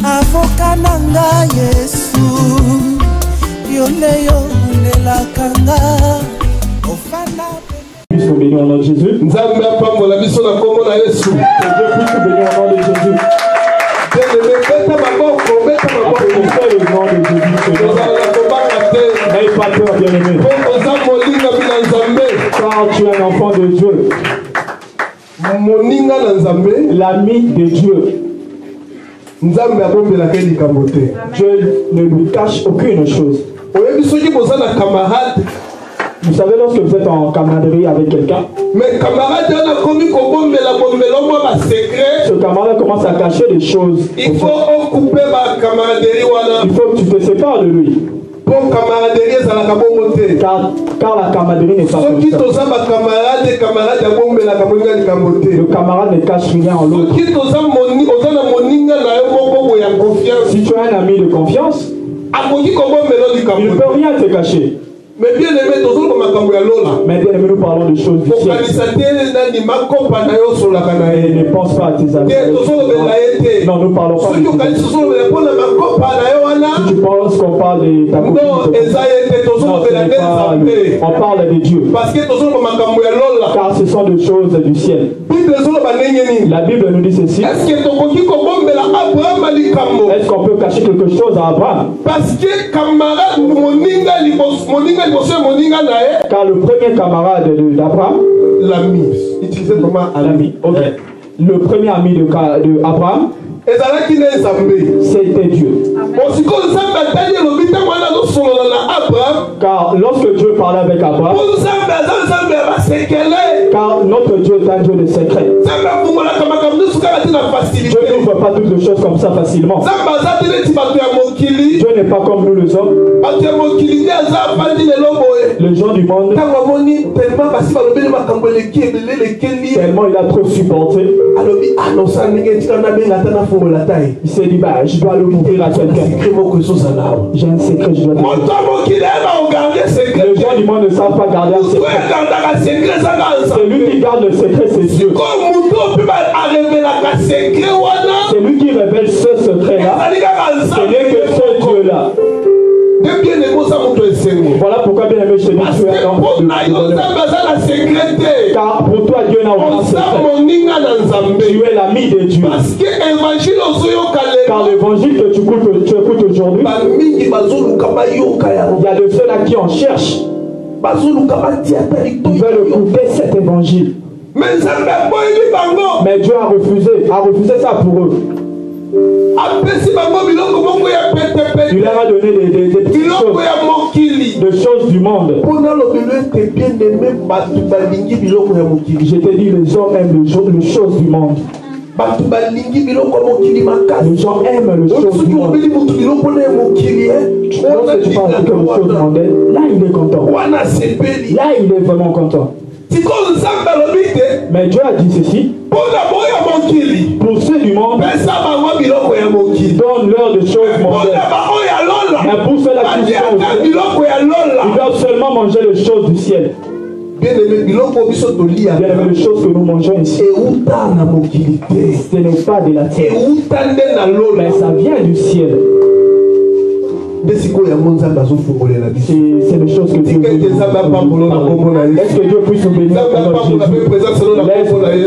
Avocat nanga Yesu Yoneyo Nelakanga Ofana. Puisse nous bénir au nom de Jésus. Nzambe apambola biso na kombo na Yesu. Que Dieu puisse nous bénir au nom de Jésus. Beta maboko. Fais le nom de Jésus. N'aie pas peur, bien-aimé. Car tu es un enfant de Dieu. L'ami de Dieu. Dieu ne lui cache aucune chose. Vous savez, lorsque vous êtes en camaraderie avec quelqu'un, ce camarade commence à cacher des choses. Il faut que tu te sépares de lui. Car la camaraderie n'est pas comme ça. Le camarade ne cache rien en l'autre. Si tu as un ami de confiance, il ne peut rien te cacher. Mais bien aimé, nous parlons de choses du ciel. Et ne pense pas à tes amis. Non, nous parlons pas de tes amis. Si tu penses qu'on parle de ta copine, on parle de Dieu. Car ce sont des choses du ciel. La Bible nous dit ceci. Est-ce qu'on peut cacher quelque chose à Abraham? Parce que car le premier camarade d'Abraham, l'ami, utilisé comment l'ami, ok. Le premier ami de Abraham, c'était Dieu. Car lorsque Dieu parlait avec Abraham, car notre Dieu est un Dieu de secret. Dieu n'ouvre pas toutes les choses comme ça facilement. Dieu n'est pas comme nous les hommes. Les gens du monde, tellement il a trop supporté, il s'est dit, bah, je dois le montrer à quelqu'un. J'ai un secret, je dois le montrer. Les gens du monde ne savent pas garder un secret. C'est lui qui garde le secret, c'est Dieu. C'est lui qui révèle ce secret-là. Ce n'est que ce Dieu-là. Voilà pourquoi, bien aimé, je te dis, tu es un homme de car pour toi, Dieu n'a aucun secret. Tu es l'ami de Dieu. Car l'évangile que tu écoutes aujourd'hui, il y a de ceux-là qui en cherchent. Ils veulent écouter cet évangile. Mais Dieu a refusé ça pour eux. Il leur a donné des petites choses, des choses du monde. Je t'ai dit, les gens aiment les choses du monde. Les gens aiment les choses du monde. Lorsque tu parles de quelque chose du monde, là il est content. Là il est vraiment content. Mais Dieu a dit ceci. Pour ceux du monde, donne-leur des choses mondaines. Mais pour ceux-là qui sont ils doivent seulement manger les choses du ciel. Bien aimé, les choses que nous mangeons ici, ce n'est pas de la terre, mais ça vient du ciel. C'est des choses que Dieu veut. Est-ce que Dieu puisse nous bénir au nom de Jésus?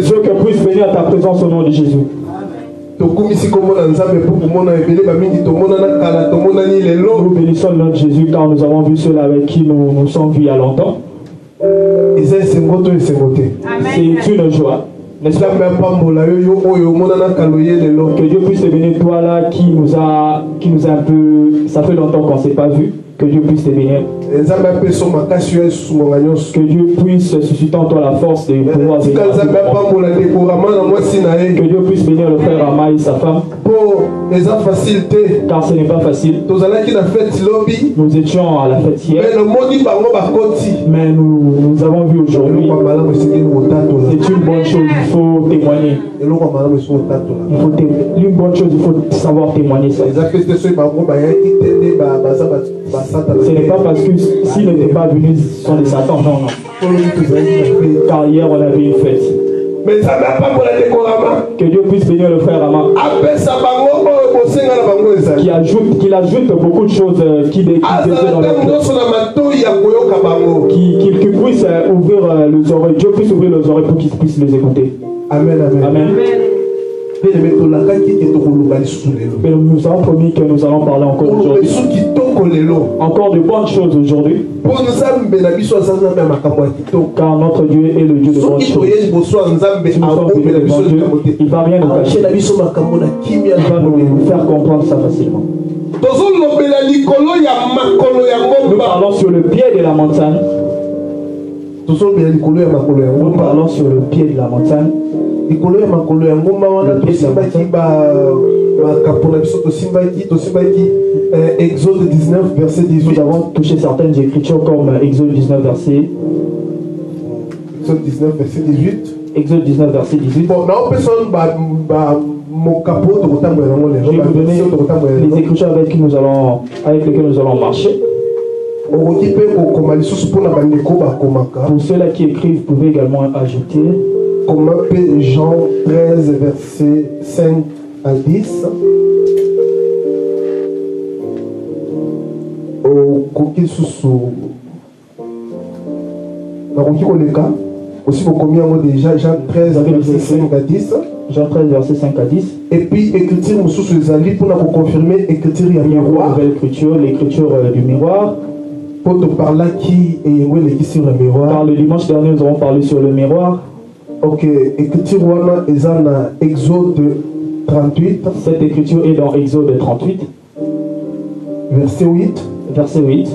Dieu que puisse bénir ta présence au nom de Jésus. Nous bénissons le nom de Jésus car nous avons vu ceux avec qui nous sommes vus il y a longtemps. C'est une joie. N'est-ce pas? Que Dieu puisse te bénir, toi là qui nous a un peu, ça fait longtemps qu'on ne s'est pas vu. Que Dieu puisse te bénir. Que Dieu puisse susciter en toi la force de pouvoir venir. Que Dieu puisse bénir le frère Ama et sa femme. Car ce n'est pas facile. Nous étions à la fête hier. Mais nous avons vu aujourd'hui. C'est une bonne chose, il faut témoigner. Une bonne chose, il faut savoir témoigner ça. Ce n'est pas parce que s'ils n'étaient pas venus, ce sont des Satans. Non, non. Car hier, on avait une fête. Que Dieu puisse bénir le frère Ama. qu'il ajoute beaucoup de choses qui puisse ouvrir les oreilles, Dieu puisse ouvrir les oreilles pour qu'ils puissent les écouter. Amen, amen. Amen. Mais nous avons promis que nous allons parler encore aujourd'hui. Encore de bonnes choses aujourd'hui. Car notre Dieu est le Dieu de bonnes choses. Si nous sommes venus devant Dieu, il ne va rien nous cacher. Il va nous faire comprendre ça facilement. Nous parlons sur le pied de la montagne. Nous parlons sur le pied de la montagne. Exode 19, verset 18. Nous avons touché certaines écritures comme Exode 19, verset 18. Exode 19, verset 18. Bon, je vais vous donner les écritures avec lesquelles nous allons marcher. Pour ceux-là qui écrivent, vous pouvez également ajouter. Jean 13, verset 5 à 10. Aussi, vous commis déjà Jean 13, verset 5 à 10. Jean 13, verset 5 à 10. Et puis, écriture, pour confirmer, écriture, il y a miroir. L'écriture du miroir. Pour te parler qui est sur le miroir. Car le dimanche dernier, nous avons parlé sur le miroir. Ok, écriture est dans Exode 38. Cette écriture est dans Exode 38. Verset 8. Verset 8.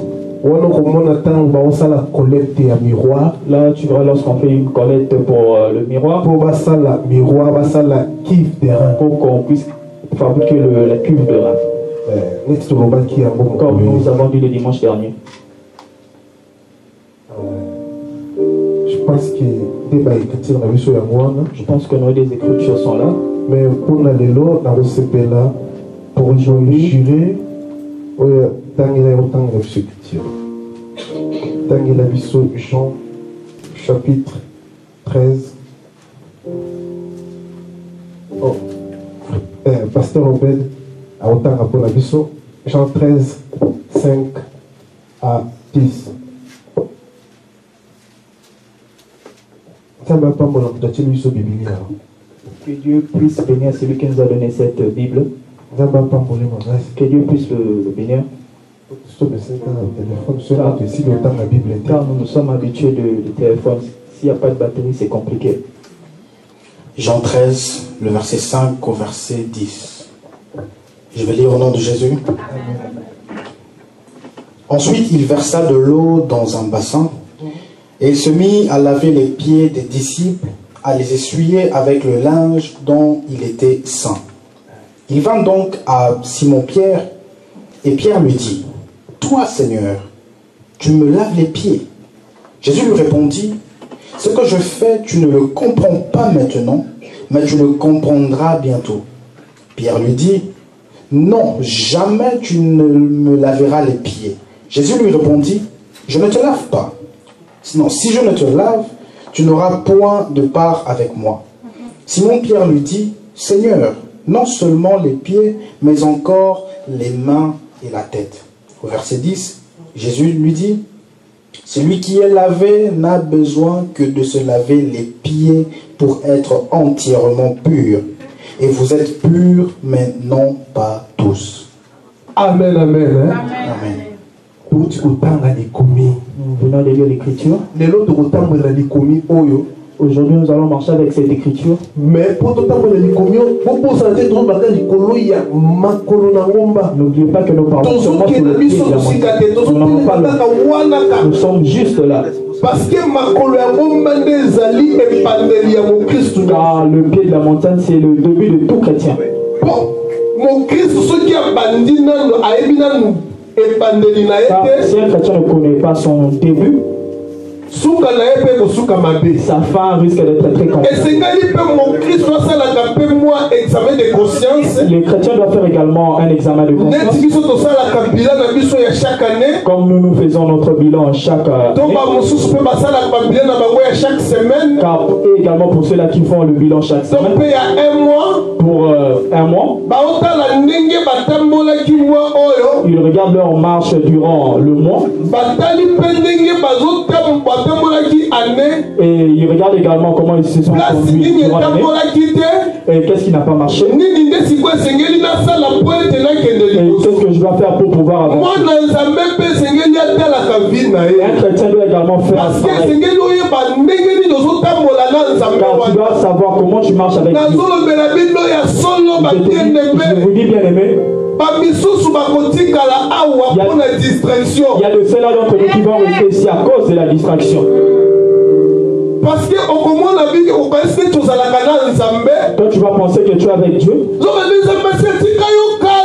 Là, tu vois, lorsqu'on fait une collecte pour le miroir, pour qu'on puisse fabriquer la cuve de rein. Comme nous avons dit le dimanche dernier. Je pense que nos des écritures sont là. Mais pour aujourd'hui, Jean chapitre 13. Oh, Pasteur Obed a autant pour la biso. Jean 13, 5 à 10. Que Dieu puisse bénir celui qui nous a donné cette Bible. Que Dieu puisse le bénir. Car nous sommes habitués de téléphone. S'il n'y a pas de batterie, c'est compliqué. Jean 13, le verset 5 au verset 10. Je vais lire au nom de Jésus. Ensuite, il versa de l'eau dans un bassin et il se mit à laver les pieds des disciples, à les essuyer avec le linge dont il était saint. Il vint donc à Simon-Pierre et Pierre lui dit: Toi, Seigneur, tu me laves les pieds. Jésus lui répondit: Ce que je fais, tu ne le comprends pas maintenant, mais tu le comprendras bientôt. Pierre lui dit: Non, jamais tu ne me laveras les pieds. Jésus lui répondit: Je ne te lave pas. Sinon, si je ne te lave, tu n'auras point de part avec moi. Simon-Pierre lui dit: Seigneur, non seulement les pieds, mais encore les mains et la tête. Au verset 10, Jésus lui dit: Celui qui est lavé n'a besoin que de se laver les pieds pour être entièrement pur. Et vous êtes purs, mais non pas tous. Amen, amen. Amen. Nous venons de lire l'écriture. Aujourd'hui, nous allons marcher avec cette écriture. Mais pour tout n'oubliez pas que nous parlons seulement sur le pied de la montagne. Nous sommes juste là. Parce que car le pied de la montagne, c'est le début de tout chrétien. Mon Christ, ce qui a bandit, car si un chrétien ne connaît pas son début, sa fin risque d'être très compliquée. Les chrétiens doivent faire également un examen de conscience. Comme nous faisons notre bilan chaque année. Car également pour ceux-là qui font le bilan chaque semaine. Pour un mois. Ils regardent leur marche durant le mois. Et ils regardent également comment ils se sont conduits durant l'année. Et qu'est-ce qui n'a pas marché. Et qu'est-ce que je dois faire pour pouvoir avancer. Un chrétien doit également faire pareil. Car tu dois savoir comment tu marches avec Dieu. Je vous dis bien aimé. Il y a de ceux-là d'entre nous qui vont rester ici à cause de la distraction. Parce que toi tu vas penser que tu es avec Dieu.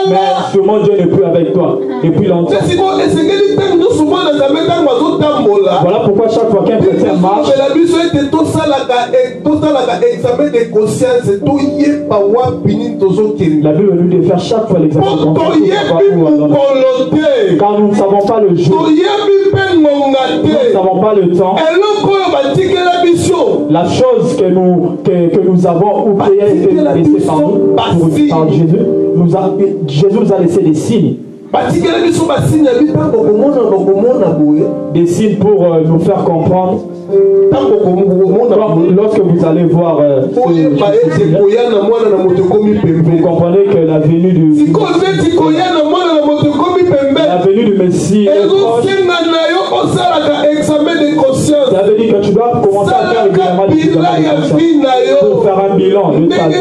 Mais sûrement Dieu n'est plus avec toi depuis longtemps. Voilà pourquoi chaque fois qu'un chrétien marche, la Bible nous dit de faire chaque fois l'examen de conscience. Car nous ne savons pas le jour. Nous ne savons pas le temps. La chose que nous avons oubliée et que nous avons laissée par nous, par Jésus, Jésus nous a laissé des signes. Des signes pour nous faire comprendre. Lorsque vous allez voir vous comprenez que la venue du Messie est proche. Ça veut dire que tu dois commencer à faire régulièrement des examens de conscience pour faire un bilan de ta vie.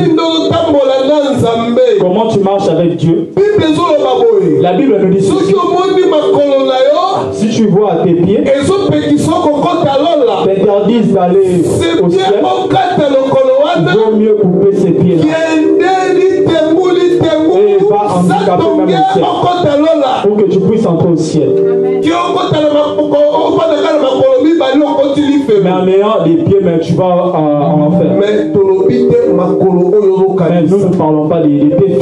Comment tu marches avec Dieu. La Bible nous dit ceci. Si tu vois tes pieds t'interdisent d'aller au ciel, vaut mieux couper ses pieds là. Et va handicaper même au ciel pour que tu puisses entrer au ciel. Mais en ayant des pieds, mais tu vas en enfer. Mais nous ne parlons pas des pieds.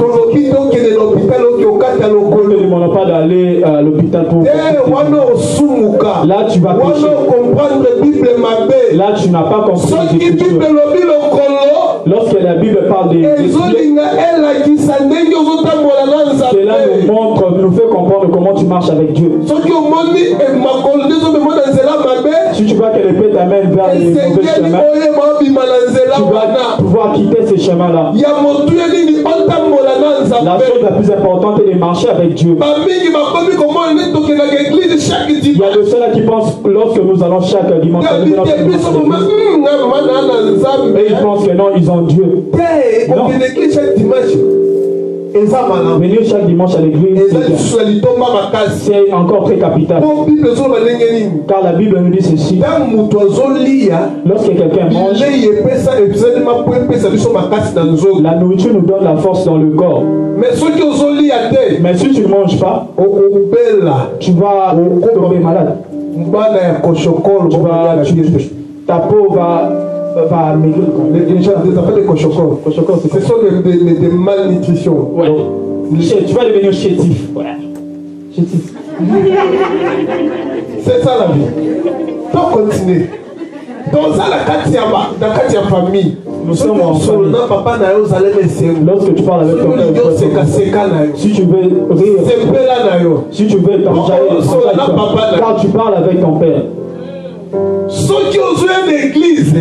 Nous ne demandons pas d'aller à l'hôpital pour... Là, tu vas pécher. Là, tu n'as pas compris les Écritures. Lorsque la Bible parle des pieds, cela nous montre, nous fait comprendre comment tu marches avec Dieu. Si tu vois que les pieds t'amènent vers les mauvais chemins, tu vas pouvoir quitter ces chemins-là. La chose la plus importante est de marcher avec Dieu. Il y a de ceux-là qui pensent lorsque nous allons chaque dimanche, et ils pensent que non, ils ont Dieu. Non. Venir chaque dimanche à l'église, c'est encore très capital. Car la Bible nous dit ceci. Lorsque quelqu'un mange, la nourriture nous donne la force dans le corps. Mais si tu ne manges pas, tu vas tomber malade. Ta peau va maigrir. Des affaires de cochocol. Ce sont des malnutritions. Ouais. Tu vas devenir chétif. Ouais. Chétif. C'est ça la vie. Pour continuer. Dans la famille, nous sommes en famille. Lorsque tu parles avec ton père, si tu veux rire, si tu veux t'enjailler, car tu parles avec ton père. Ceux qui ont joué l'église,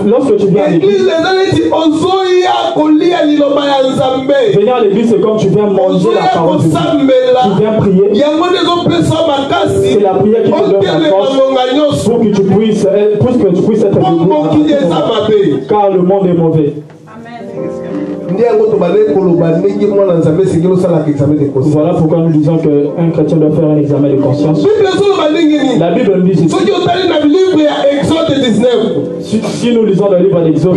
lorsque tu viens à l'église, venir à l'église, c'est comme tu viens manger la parole de Dieu. Tu viens prier. C'est la prière qui te donne la force pour que tu puisses être debout. Car le monde est mauvais. Voilà pourquoi nous disons qu'un chrétien doit faire un examen de conscience. La Bible nous dit ceci. Si nous lisons le livre d'Exode,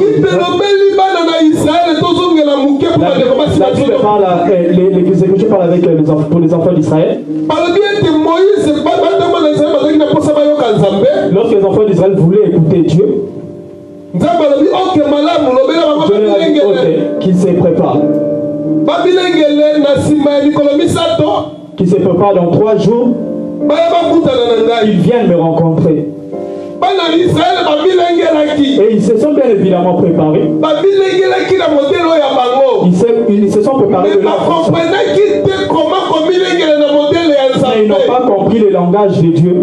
la Bible parle, les Écritures parlent avec pour les enfants d'Israël. lorsque les enfants d'Israël voulaient écouter Dieu, Dieu leur a dit qu'ils se préparent. Qu'ils se préparent dans 3 jours, ils viennent me rencontrer. Et ils se sont bien évidemment préparés. Ils se sont préparés de leur façon. Mais ils n'ont pas compris le langage de Dieu.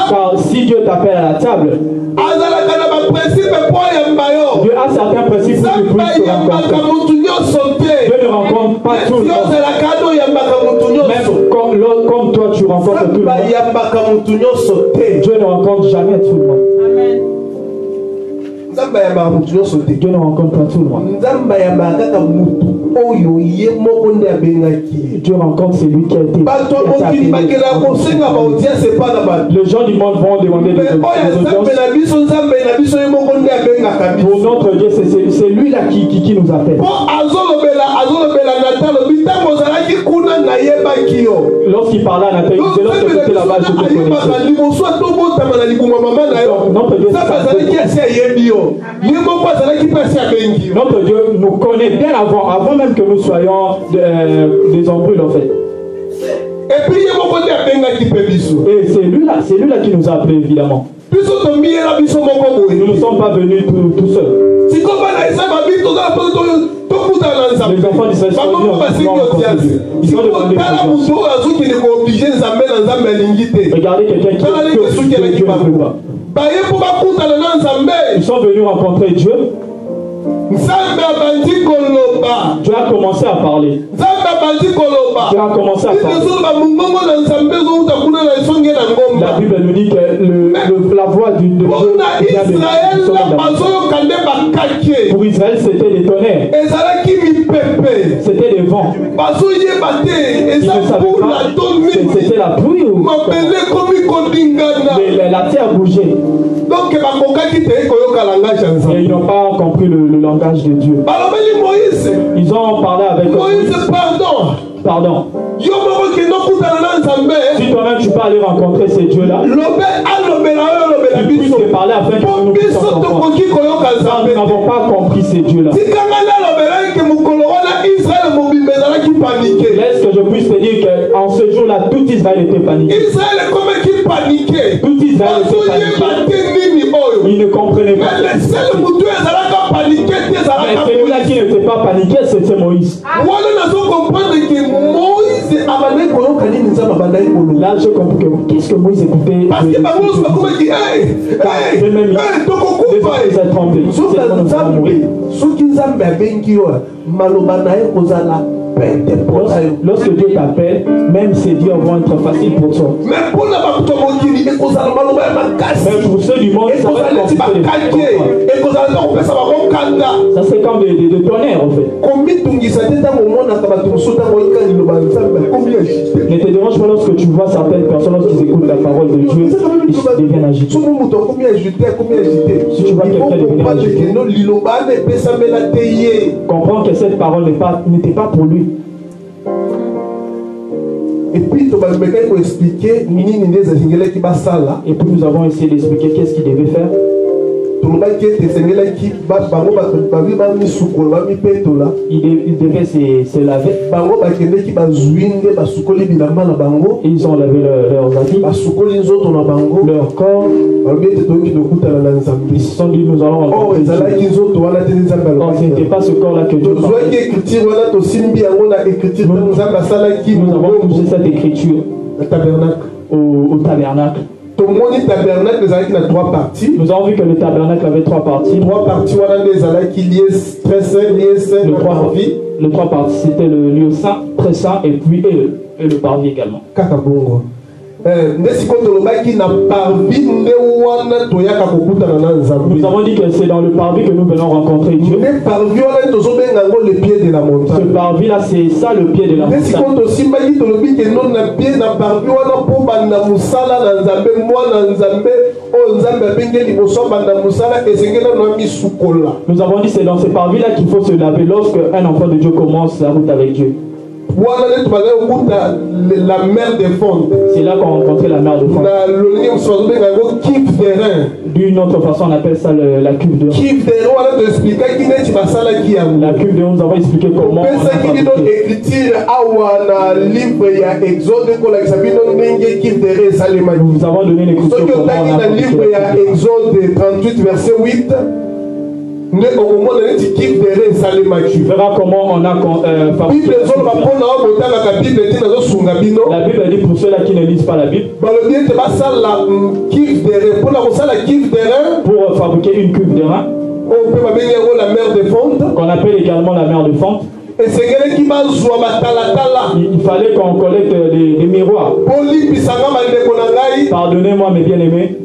Car si Dieu t'appelle à la table, Dieu a certains principes pour que tu puisses te rencontrer. Dieu ne rencontre pas tout le monde. Même comme toi tu rencontres tout le monde, Dieu ne rencontre jamais tout le monde. Amen. Dieu ne rencontre pas tout le monde. Dieu rencontre celui qui a été appelé. Les gens du monde vont demander des audiences. Pour notre Dieu, c'est lui-là qui nous appelle. Lorsqu'il parlait à Nathalie, il disait lorsque j'étais là-bas, je te connaissais. Notre Dieu nous connaît bien avant même que nous soyons des embrouilles en fait. Et c'est lui-là qui nous a appelés évidemment. Nous ne sommes pas venus tout seuls. Les enfants d'Israël sont venus regardez quelqu'un qui Dieu ne veut pas. Ils sont venus rencontrer Dieu. Dieu a commencé à parler. Dieu a commencé à parler. La Bible nous dit que la voix de Dieu vient de pour Israël, c'était des tonnerres. C'était des vents. Ils ne savaient pas c'était la pluie ou la terre bougeait. Et ils n'ont pas compris le langage de Dieu. Ils ont parlé avec Moïse. Pardon. Si toi-même tu peux aller rencontrer ces dieux-là, tu puisses te parler afin que nous puissions comprendre. Nous n'avons pas compris ces dieux-là. Laisse que je puisse te dire qu'en ce jour-là, tout Israël était paniqué. Tout Israël était paniqué. Ils ne comprenaient pas. Mais celui-là qui n'était pas paniqué, c'était Moïse. Là, je comprends que qu'est-ce que Moïse écoutait. Parce que lorsque Dieu t'appelle, même ces dieux vont être faciles pour toi. Même pour ceux du monde, ça va être compliqué. Ça c'est comme des tonnerres en fait. Ne te dérange pas lorsque tu vois certaines personnes, lorsqu'ils écoutent la parole de Dieu, ils deviennent agités. Si tu vois quelqu'un devenir agité, comprends que cette parole n'était pas pour lui. Et puis, nous avons essayé d'expliquer qu'est-ce qu'il devait faire. Il devait se laver. Ils ont lavé leurs habits, leur corps. Ils se sont dit nous allons rencontrer Dieu. Oh, ce n'était pas ce corps-là que Dieu parlait. Nous avons touché cette écriture au tabernacle. Nous avons vu que le tabernacle avait 3 parties. 3 parties, le 3 parties, c'était le lieu saint, très saint, et puis le parvis également. Nous avons dit que c'est dans le parvis que nous venons rencontrer Dieu. Ce parvis-là, c'est ça le pied de la montagne. Nous avons dit que c'est dans ce parvis-là qu'il faut se laver lorsque un enfant de Dieu commence la route avec Dieu. La mère des fonds. C'est là qu'on rencontrait la mère de fonds. D'une autre façon, on appelle ça la cuve de rein. La cuve de rein, nous avons expliqué comment. Nous avons donné l'écriture comment on a Exode 38, verset 8. Tu verras comment on a fabriqué. La Bible dit pour ceux-là qui ne lisent pas la Bible, pour fabriquer une cuve de rein, qu'on appelle également la mère de fonte, il fallait qu'on collecte des miroirs. Pardonnez-moi mes bien-aimés.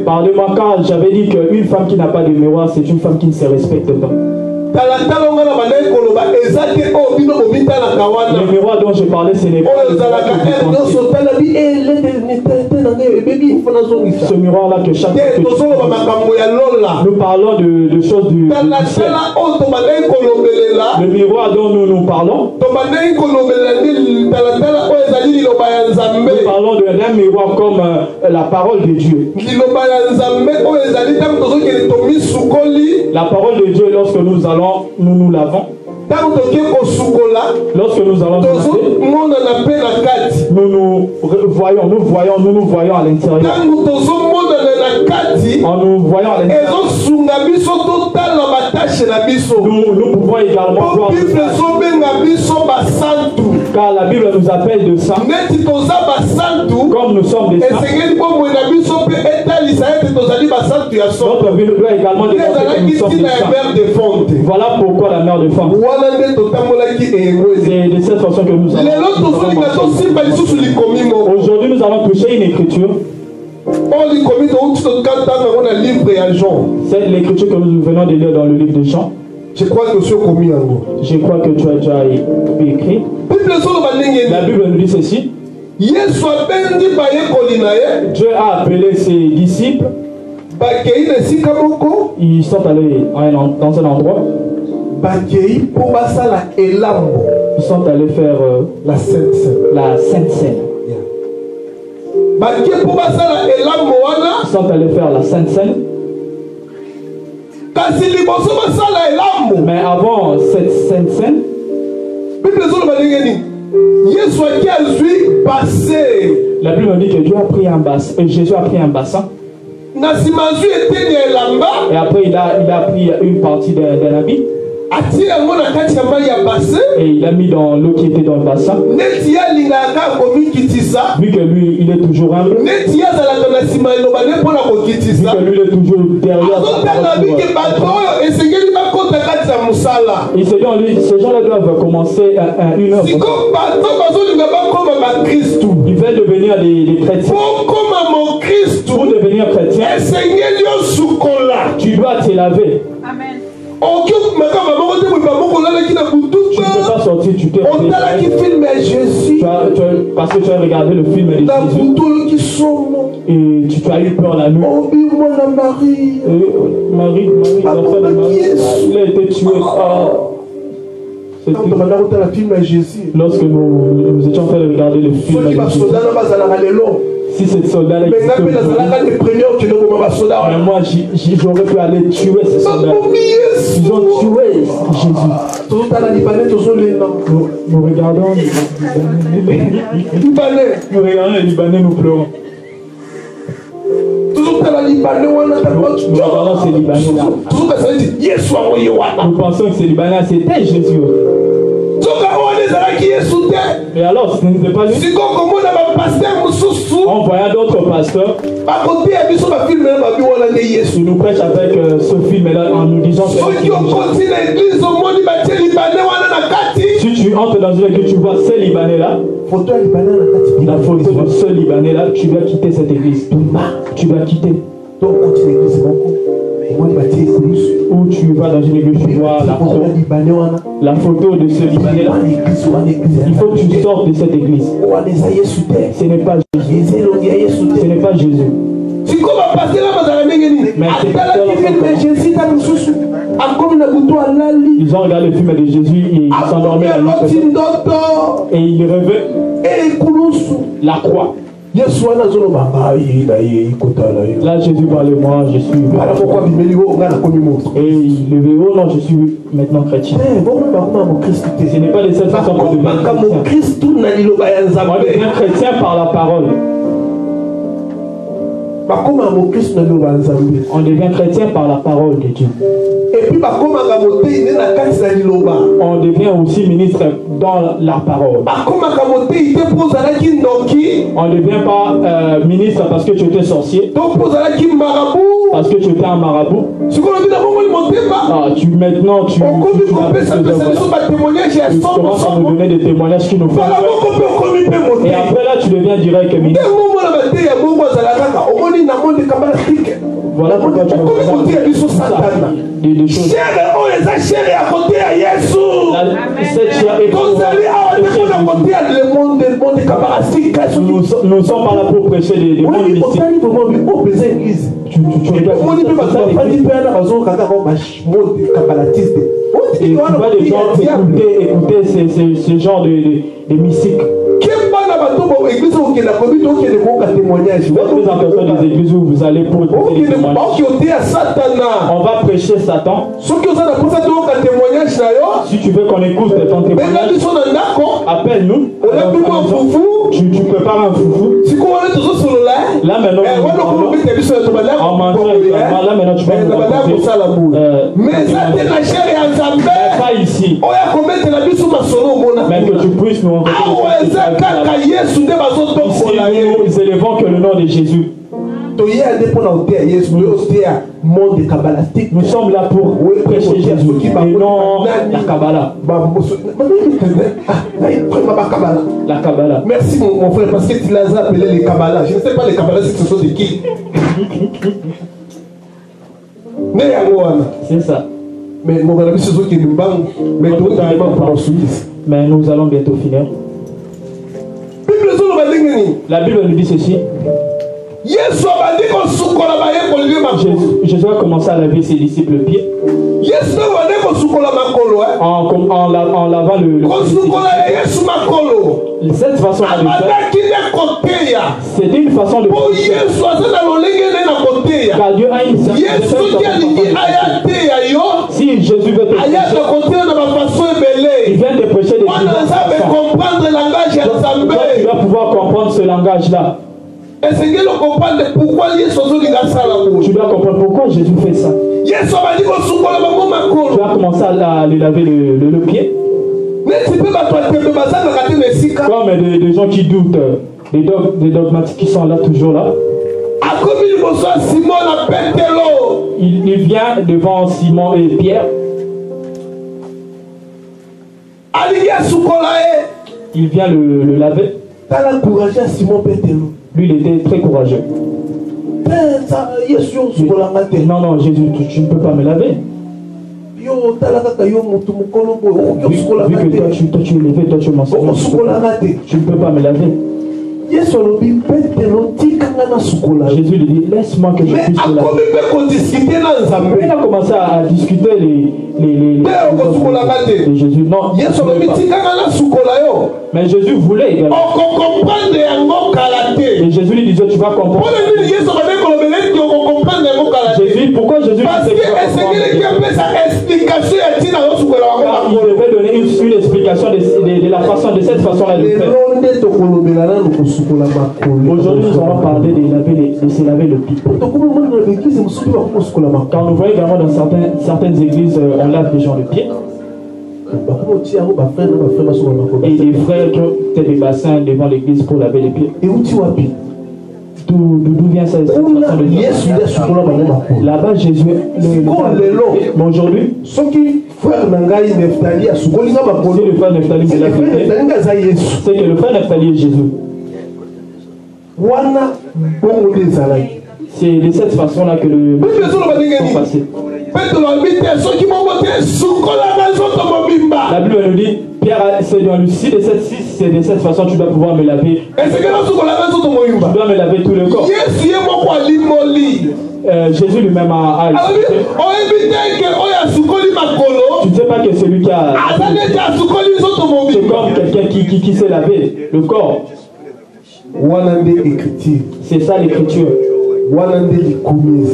Pardonnez-moi car j'avais dit qu'une femme qui n'a pas de miroir, c'est une femme qui ne se respecte pas. Le miroir dont je parlais, ce n'est pas ce miroir-là que chaque nous parlons de choses du ciel. Le miroir dont nous parlons, nous parlons d'un miroir comme la parole de Dieu. La parole de Dieu, lorsque nous lavons, lorsque nous allons nous voyons à l'intérieur. En nous voyant à l'intérieur, nous pouvons également voir car la Bible nous appelle de saints. Comme nous sommes des saints, notre Bible doit également dire que nous sommes des saints. Voilà pourquoi la mère de femme. C'est de cette façon que nous allons. Aujourd'hui, nous allons toucher une écriture. C'est l'écriture que nous venons de lire dans le livre de Jean. Je crois que tu as déjà écrit. La Bible nous dit ceci. Dieu a appelé ses disciples. Ils sont allés dans un endroit. Ils sont allés faire la Sainte Seine. Ils sont allés faire la Sainte Seine. Mais avant cette Sainte Seine, la Bible dit que Dieu a pris un bassin, Jésus a pris un bassin. Et après il a pris une partie d'un habit. Et il a mis dans l'eau qui était dans le bassin. Vu que lui, il est toujours humble. Vu que lui, il est toujours derrière. Et ces gens-là doivent commencer une œuvre. Ils veulent devenir des chrétiens. Pour devenir chrétien, tu dois te laver. Amen. Tu ne peux pas sortir, tu t'es parce que tu as regardé le film de Jésus et tu as eu peur la nuit. Marie, l'enfant de Marie, il a été tué. Lorsque nous étions en train de regarder le film de Jésus. Si ces soldats-là existent, mais moi j'aurais pu aller tuer ces soldats. Ils ont tué Jésus. Nous regardons les Libanais, nous pleurons. Nous regardons ces Libanais-là. Nous pensons que ces Libanais, c'était Jésus. Et alors, ce n'était pas lui. On voyait d'autres pasteurs. Ils nous prêchent avec ce film-là en nous disant que si tu entres dans une église, tu vois ce Libanais-là. La photo de ce Libanais-là, tu dois quitter cette église. Tu dois quitter. Ou tu vas dans une église, tu vois la photo de ce Libanais-là. Il faut que tu sortes de cette église. Ce n'est pas Jésus. Ce n'est pas Jésus. Mais ils ont regardé le film de Jésus et ils s'endormaient et ils rêvaient la croix. Là, Jésus parlait, moi, je suis. Et il levait, oh non, je suis maintenant chrétien. Ce n'est pas de cette façon qu'on devient chrétien. On devient chrétien par la parole. On devient chrétien par la parole de Dieu. Et puis, on devient aussi ministre dans la parole. On ne devient pas ministre parce que tu étais sorcier, parce que tu étais un marabout. Ah, maintenant tu commences à nous donner des témoignages qui nous font. Et après là, tu deviens direct ministre. Voilà pourquoi tu des choses. Cette chair est nous sommes pas là pour prêcher des mondes mystiques. Tu vas des gens écouter ce genre de mystiques. Des églises où vous allez pour écouter des témoignages. On va prêcher Satan. Si tu veux qu'on écoute ton témoignage, appelle-nous. Tu prépares un foufou. Là maintenant, en mangeant également, là maintenant tu vas nous pas ici. Mais que tu puisses nous envoyer. Nous élevons que le nom de Jésus. Nous sommes là pour prêcher Jésus et non la Kabbalah. La Kabbalah. Merci mon frère parce que tu l'as appelé les Kabbalah. Je ne sais pas les Kabbalah c'est ce sont de qui. C'est ça. Mais mon frère c'est ce qui nous bang. Mais nous allons bientôt finir. La Bible nous dit ceci. Jésus a commencé à laver ses disciples le pied. En lavant le cette façon de faire, c'était une façon de car Dieu a une certaine si Jésus veut te prêcher, il vient te prêcher des choses. Tu vas pouvoir comprendre ce langage-là. Tu dois comprendre pourquoi Jésus fait ça. Tu as commencé à lui laver le pied. Comme des gens qui doutent, des dogmatiques qui sont là, toujours là. Il vient devant Simon et Pierre. Il vient le laver. Lui, il était très courageux. Non, non, Jésus, tu ne peux pas me laver. Vu que toi tu es levé, toi tu m'en tu ne peux pas me laver. Jésus lui dit, laisse-moi que je puisse te laver. Il a commencé à discuter les Jésus. Non, mais Jésus voulait également. Et Jésus lui disait, tu vas comprendre. Jésus, pourquoi Jésus parce qu'il devait donner une explication de la façon, de cette façon-là de faire. Aujourd'hui, nous allons parler de se laver le pied. Quand nous voyons également dans certaines églises, on lave les gens le pied. Et les frères qui ont des bassins devant l'église pour laver les pieds. D'où vient ça? Là-bas, Jésus mais aujourd'hui, si le frère Neftali me l'a fait, c'est que le frère Neftali est Jésus. C'est de cette façon-là que le sont passés. La La Bible nous dit, Pierre, c'est dans le 6 de cette façon tu dois pouvoir me laver. Tu dois me laver tout le corps. Jésus lui-même a tu ne sais pas que celui qui a c'est comme quelqu'un qui s'est lavé le corps. C'est ça l'écriture.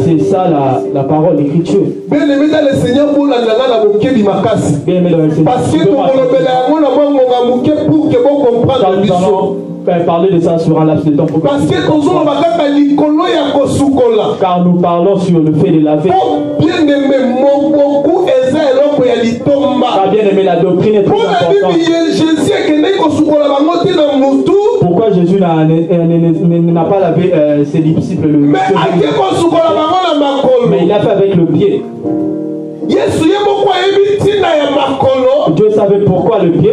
C'est ça la parole, l'écriture. Bien aimé dans le Seigneur, parce que parler de ça sur un laps de temps. Parce que car nous parlons sur le fait de laver. Car bien aimé, la doctrine est très importante. Pourquoi Jésus n'a pas lavé ses disciples mais il a fait avec le pied. Dieu savait pourquoi le pied.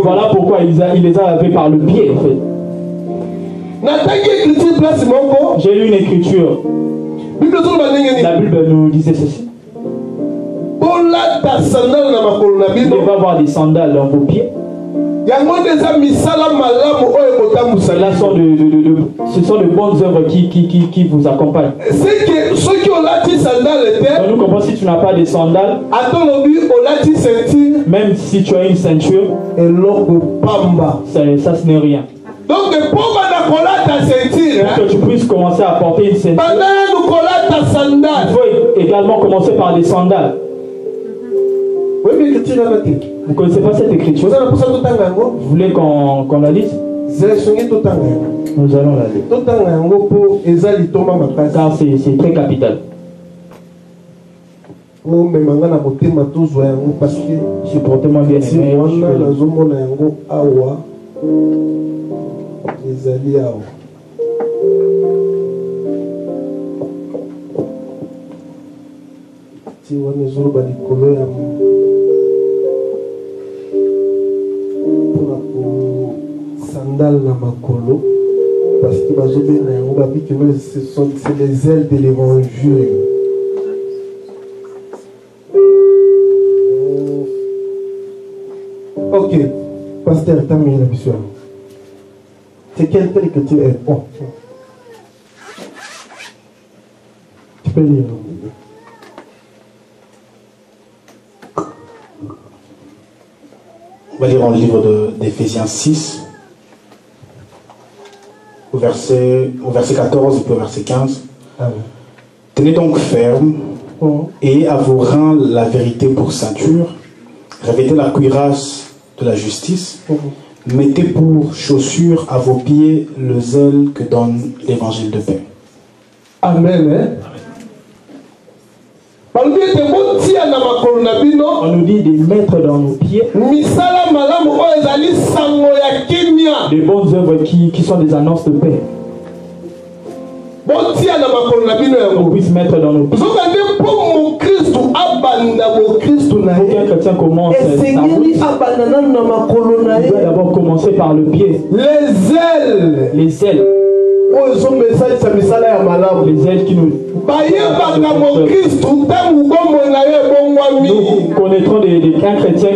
Voilà pourquoi il les a lavés par le pied en fait. J'ai lu une écriture. La Bible nous disait ceci. Il va avoir des sandales dans vos pieds. Ce sont de bonnes œuvres qui vous accompagnent. Nous comprenons si tu n'as pas de sandales, même si tu as une ceinture, ça ce n'est rien. Donc pour que tu puisses commencer à porter une ceinture, il faut également commencer par des sandales. Vous ne connaissez pas cette écriture? Vous voulez qu'on la lise? Nous allons la lire. Car c'est très capital. Je porte moi bien aimé. Sandales na makolo parce que ce sont les ailes de l'évangile. Ok, pasteur, t'as mis la mission. C'est quel tel que tu es? Oh. Tu peux lire. On va lire dans le livre d'Éphésiens 6, au verset 14 et puis au verset 15. Tenez donc ferme et à vos reins la vérité pour ceinture. Revêtez la cuirasse de la justice. Mettez pour chaussure à vos pieds le zèle que donne l'évangile de paix. Amen. On nous dit de mettre dans nos pieds des bonnes œuvres qui sont des annonces de paix. On puisse mettre dans nos pieds. Qu'un chrétien commence sa route, il doit d'abord commencer par le pied. Les ailes. Les ailes qui nous connaîtrons qu'un chrétien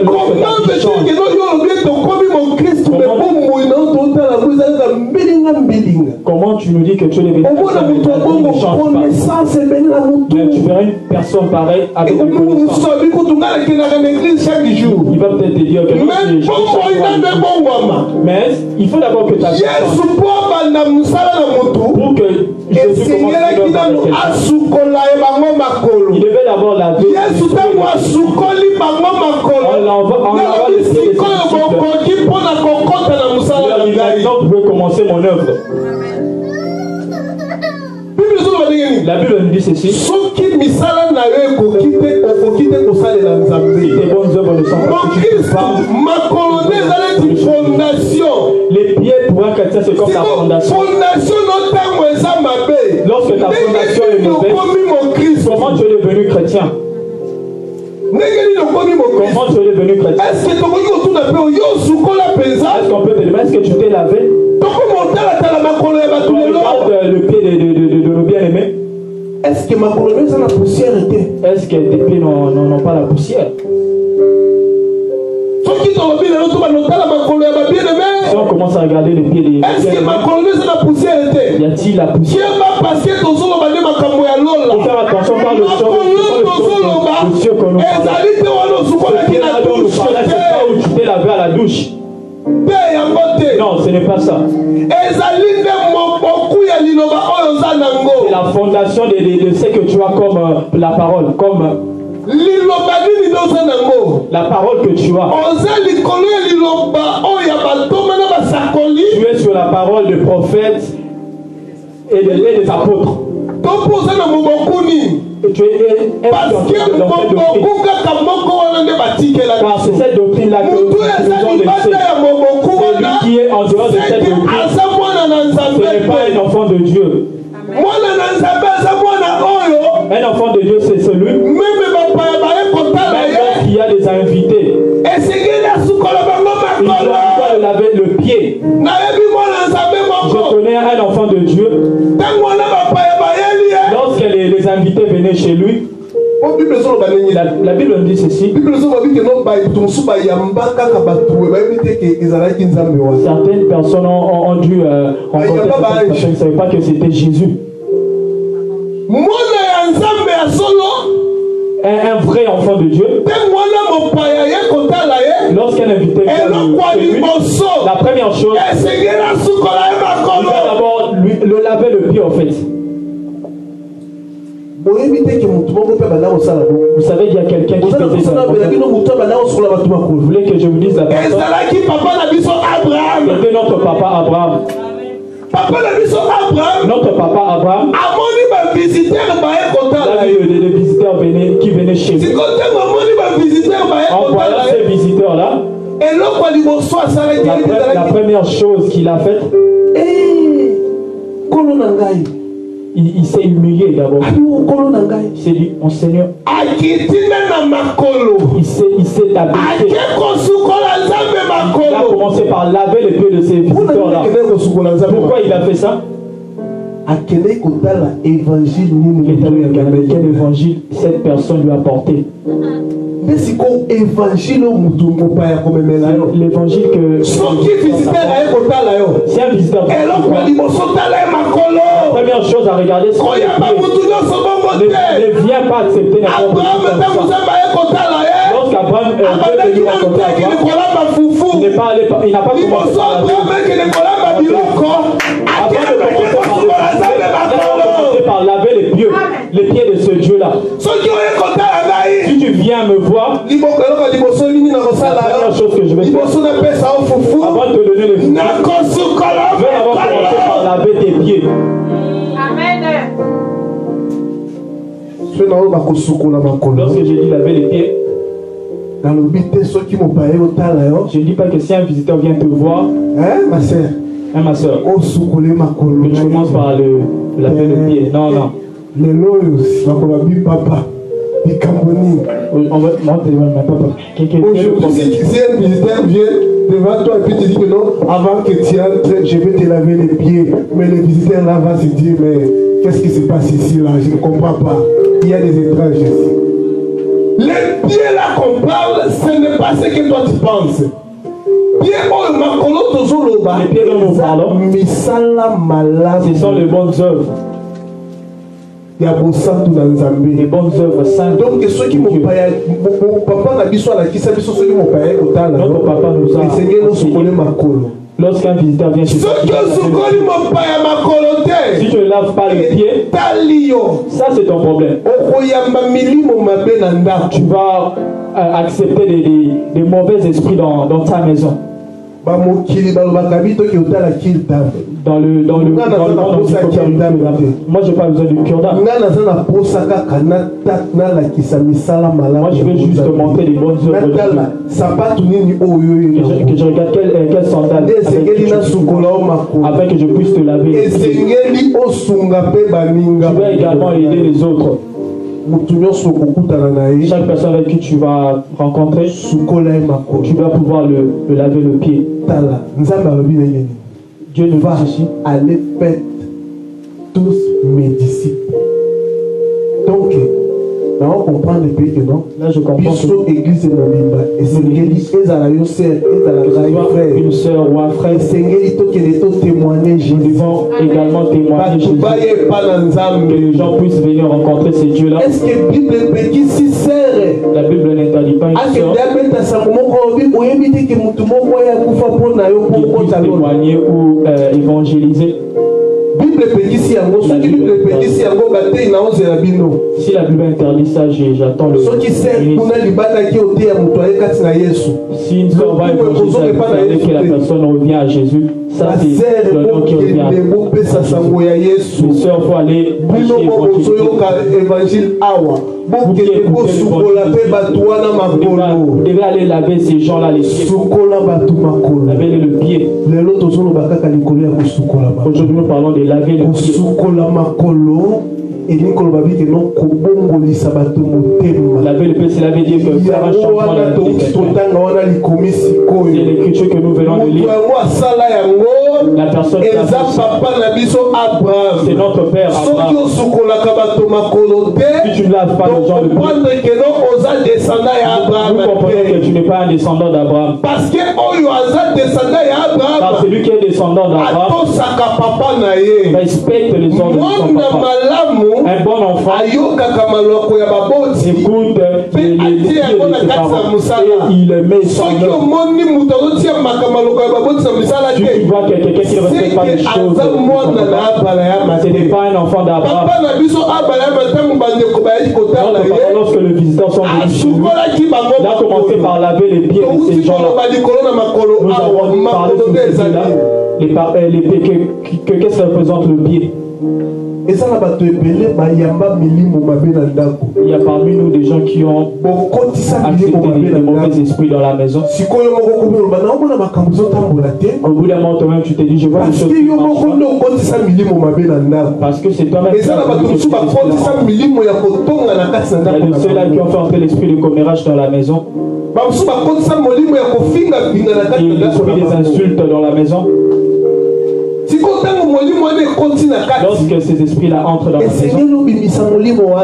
comment tu nous dis que tu es devenu tu verras une personne pareille avec une connaissance. Il va peut-être te dire que mais il faut d'abord que tu as pour que Jésus commence il devait d'abord laver. Vous pouvez commencer mon œuvre. La Bible nous dit ceci. Si tes bonnes œuvres ne sont pas les pieds pour un chrétien c'est comme ta fondation. Lorsque ta fondation est mauvaise, comment tu es devenu chrétien? Comment tu es devenu chrétien? Est-ce qu'on peut te demander, est-ce que tu t'es lavé? Regarde le pied de nos bien-aimés. Est-ce que ma colonie a la poussière était? Est-ce que tes pieds n'ont pas la poussière? Si on commence à regarder les pieds des est-ce que ma colonie a la poussière était? y a-t-il la poussière? Pour faire attention par le son que nous parlons. C'est pas où tu t'es lavé à la douche. Non, ce n'est pas ça. C'est la fondation de ce que tu as comme la parole, comme la parole que tu as. Tu es sur la parole des prophètes et des apôtres. Et tu es car c'est cette doctrine-là que nous avons laissée. Celui qui est en dehors de cette doctrine, ce n'est pas un enfant de Dieu. Un enfant de Dieu, c'est celui qui a des invités. Il doit laver le pied. Je connais un enfant de Dieu. Lorsque les invités venaient chez lui, la Bible dit ceci. Certaines personnes ont dû rencontrer cette personne, ils ne savaient pas que c'était Jésus. Un vrai enfant de Dieu, lorsqu'un invité vient chez lui, la première chose, il va d'abord le laver le pied en fait. Vous savez qu'il y a quelqu'un qui faisait ça. Vous voulez que je vous dise la personne? C'était notre papa Abraham. Notre papa Abraham, il a vu des visiteurs qui venaient chez lui. En voyant ces visiteurs-là, la première chose qu'il a faite, il s'est humilié d'abord. Il s'est dit, mon Seigneur, il s'est abaissé. Il a commencé par laver les pieds de ces visiteurs-là. Pourquoi il a fait ça? Quel évangile cette personne lui a porté? L'évangile que si un visiteur, la première chose à regarder, c'est ne viens pas accepter n'importe quoi. Lorsqu'Abraham est venu rencontrer Abraham, il n'a pas commencé par laver les pieds de ce Dieu-là. Si tu viens me voir, la première chose que je vais faire, avant de te donner le fruit, je vais d'abord commencer par laver tes pieds. Amen. Lorsque j'ai dit laver les pieds, je ne dis pas que si un visiteur vient te voir, ma soeur, que tu commences par laver le pied. Non, non. On va te demander, papa. Si un visiteur vient devant toi et puis tu dis que non, avant que tu entres, je vais te laver les pieds. Mais le visiteur là va se dire, mais qu'est-ce qui se passe ici là? Je ne comprends pas. Il y a des étranges ici. Les pieds là qu'on parle, ce n'est pas ce que toi tu penses. Les pieds dont nous parlons, ce sont les bonnes œuvres. Il y a des bonnes œuvres saintes. Donc, ceux qui m'ont payé, papa n'a pas ceux qui m'ont payé, notre papa nous a enseigné. Lorsqu'un visiteur vient chez toi, si tu ne laves pas les pieds, ça c'est ton problème. Tu vas accepter des mauvais esprits dans ta maison. Dans le monde moi j'ai pas besoin de cure d'âme. Moi je veux juste te montrer les bonnes œuvres que je regarde quel sandal afin que je puisse te laver. Je vais également aider les autres. Chaque personne avec qui tu vas rencontrer, tu vas pouvoir le laver le pied. Dieu nous va aller faire tous mes disciples. on comprend des pays que non. Là, je comprends que l'église est mobile. Et c'est l'église, une sœur ou un frère. Nous devons également témoigner Jésus. Que les gens puissent venir rencontrer ces dieux-là. Est-ce que la Bible peut s'y sert? La Bible n'interdit pas une sœur qui puisse témoigner ou évangéliser. Si la Bible interdit ça, j'attends le. Si une sœur va évangéliser que la personne revient à Jésus, ça c'est le nom qui revient à Jésus. Les sœurs, il faut aller évangéliser. Vous devez aller laver ces gens-là les pieds. Laver le pied. Aujourd'hui, nous parlons de laver le pied. Laver le pied, cela veut dire que faire un changement dans la vie. C'est l'écriture que nous venons de lire. La personne qui a fait ça, c'est notre père Abraham. Si tu ne laves pas les gens le pied, vous comprenez que tu n'es pas un descendant d'Abraham. Parce que celui qui est descendant d'Abraham respecte les ordres de son papa. Un bon enfant écoute les de ses parents et il met son œuvre. Tu vois que quelqu'un qui ne respecte pas les choses, ce n'est pas un enfant d'Abraham. Lorsque les visiteurs sont venus chez nous, il a commencé par laver les pieds de ces gens-là. Nous avons parlé sur ces pieds-là, qu'est-ce que représente le pied? Il y a parmi nous des gens qui ont accepté des mauvais esprits dans la maison. Au bout d'un moment, toi-même, tu te dis, je vois les choses qui marchent pas. Parce que c'est toi-même qui as il y a de ceux-là qui ont fait entrer l'esprit de commérage dans la maison. Et l'esprit des insultes dans la maison. Lorsque ces esprits-là entrent dans la maison,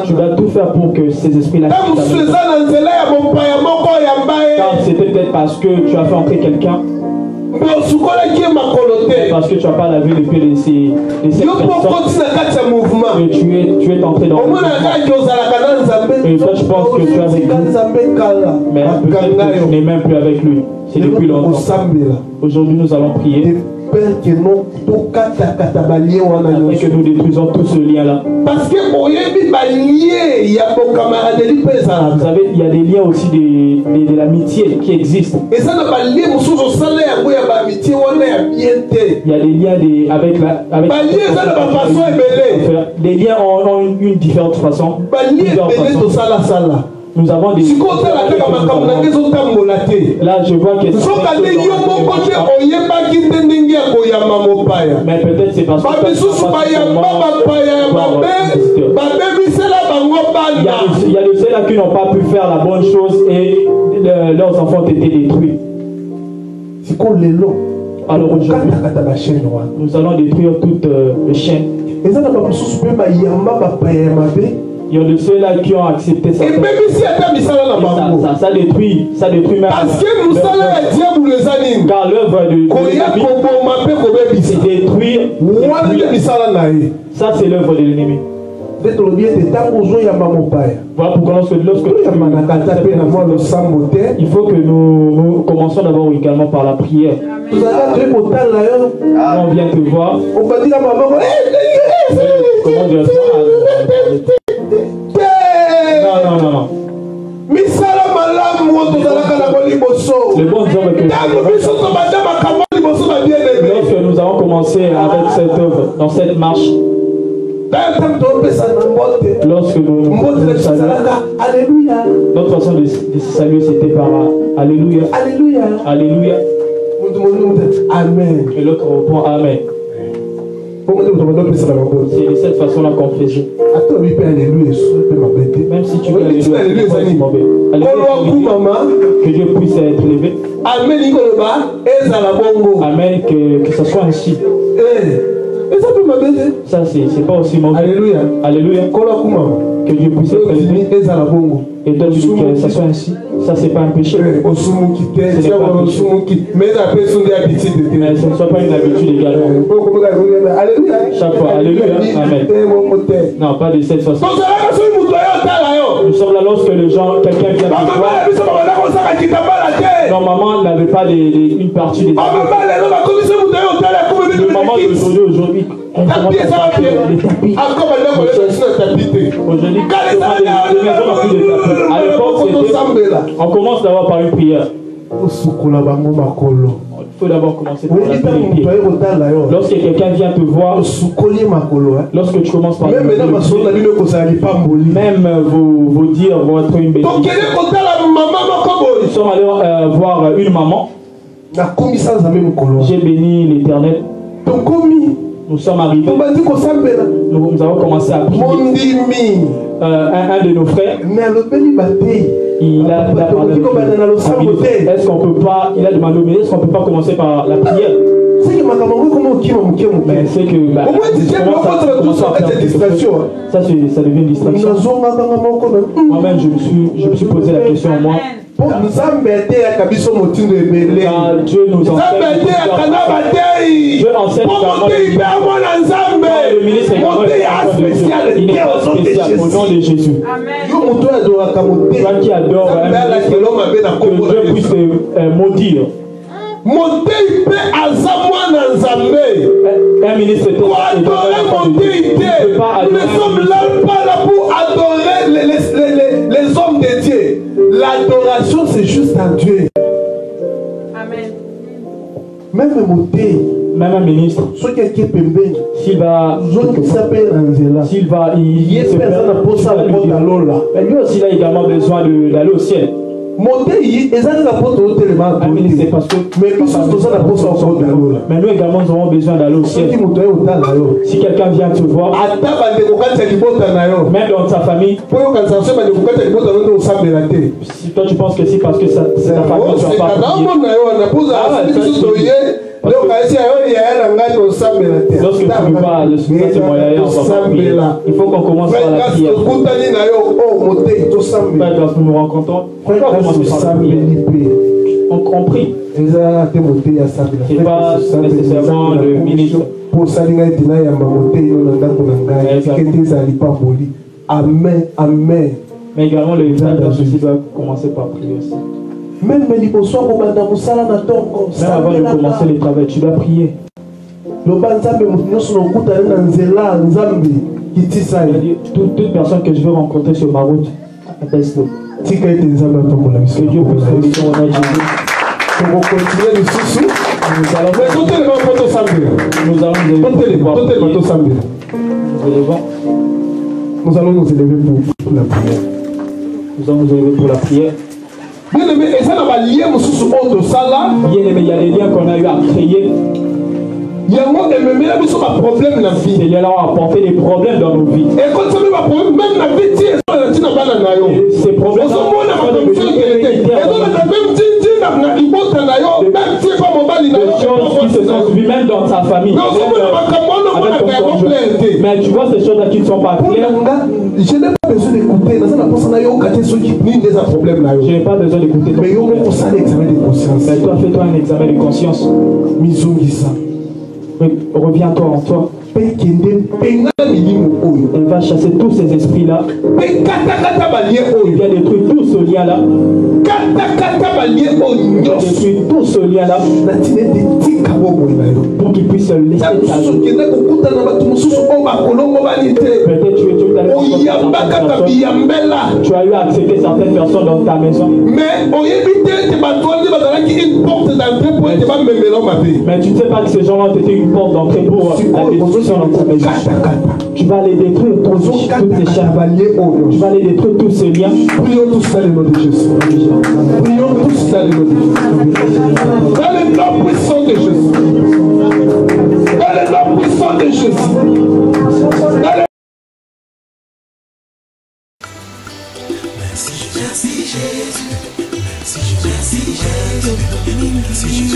tu dois tout faire pour que ces esprits-là quittent ta maison. Car c'était peut-être parce que tu as fait entrer quelqu'un, parce que tu n'as pas lavé le pied de ces personnes, et tu es entré dans le mouvement. Et toi, je pense que tu es avec lui, mais peut-être que tu n'es même plus avec lui. C'est depuis longtemps. Aujourd'hui, nous allons prier. Que nous détruisons tout ce lien-là. Parce que il y a vous savez, il y a des liens aussi de l'amitié qui existent. Et ça n'a pas lié il y a des liens avec des liens ont une différente façon. Nous avons des... Là, je vois que... Mais peut-être c'est parce que... Il y a de ceux-là qui n'ont pas pu faire la bonne chose et leurs enfants ont été détruits. Alors aujourd'hui, nous allons détruire toutes les chaînes. Il y a de ceux-là qui ont accepté ça. Ça détruit même. Parce que nous allons car l'œuvre de c'est détruire. Ça c'est l'œuvre de l'ennemi. Voilà pourquoi lorsque il faut que nous commençons d'abord également par la prière. On vient te voir. Comment dire ça? Non. Le bon homme que lorsque nous avons commencé avec cette œuvre, dans cette marche, lorsque nous notre façon de se saluer, c'était par Alléluia. Alléluia. Alléluia. Amen. Et l'autre répond Amen. C'est de cette façon-là qu'on faisait. Même si tu veux Alléluia, que Dieu puisse être élevé. Amen, que ce soit ainsi. Ça, c'est pas aussi mauvais. Alléluia. Alléluia. Que Dieu puisse être élevé. Et donc, que ça soit ainsi. Ça, c'est pas un péché. Mais ce ne soit pas une habitude également. Alléluia. Chaque fois. Alléluia. Amen. Non, pas de cette façon. Nous sommes là lorsque les gens, quelqu'un vient de voir. Normalement, n'avait pas une partie des maman d'aujourd'hui, elle commence à faire les tapis. Aujourd'hui, les maisons n'ont plus de tapis. À l'époque, on commence d'abord par une prière. Il faut d'abord commencer par la prière. Lorsque quelqu'un vient te voir, lorsque tu commences par même vos dires vont être une bénédiction. Nous sommes allés voir une maman. J'ai béni l'Éternel. Nous sommes arrivés. Nous avons commencé à prier. Un de nos frères, il a parlé. Est-ce qu'on peut pas, il a demandé, mais est-ce qu'on peut pas commencer par la prière? Mais c'est que ça devient une distraction. Moi-même, je me suis posé la question à moi. Car Dieu nous enseigne. Dieu enseigne le ministre est il n'est pas spécial au nom de Jésus. Toi qui adore que Dieu puisse maudire. Un ministre est nous ne sommes là pas là pour adorer les hommes de Dieu. L'adoration, c'est juste à Dieu. Amen. Même un ministre, s'il va, lui aussi il a également besoin d'aller au ciel. C'est parce que mais nous également nous avons besoin d'aller au ciel. Si quelqu'un vient te voir, même dans ta famille, si toi tu penses que c'est parce que c'est ta famille, tu vas pas lorsque tu ne vas le soutien de moyen, on va pas prier. Il faut qu'on commence par la prière. Lorsque nous nous rencontrons, on va commencer par la prière. On prie. C'est pas nécessairement le ministre. Amen, amen. Mais également le frère aussi doit commencer par prier aussi. Même avant de commencer le travail, tu dois prier. Toute personne que je veux rencontrer sur ma route, abaisse-le. Que Dieu puisse bénir mon âge. Pour continuer le sous, nous allons nous élever pour la prière. Nous allons nous élever pour la prière. Bien aimé, et ça n'a pas lié mon sous de ça là. Bien aimé, il y a des liens qu'on a eu à créer. Il y a moi et même là, nous sommes un problème dans la vie. Il y a apporté des problèmes dans nos vies. Et quand ça me va problème, même la vie, ces problèmes, même dans ta famille. Mais tu vois ces choses-là qui ne sont pas claires. Je n'ai pas besoin d'écouter. Je n'ai pas besoin d'écouter. Mais toi, fais-toi un examen de conscience. Reviens-toi en toi. Et va chasser tous ces esprits-là. Il vient détruire tout ce lien-là. Détruire tout ce lien-là. Pour qu'il puisse se laisser ta vie. Peut-être tu as eu à accepter certaines personnes dans ta maison. Mais tu ne sais pas que ces gens-là ont été une porte d'entrée pour la destruction dans ta maison. Tu vas les détruire toutes ces chaînes. Tu vas les détruire tous ces liens. Prions tous dans le nom de Jésus. Prions tous dans le nom de Jésus. Dans le nom puissant de Jésus. Dans le nom puissant de Jésus. Merci Jésus. Merci Jésus. Merci Jésus.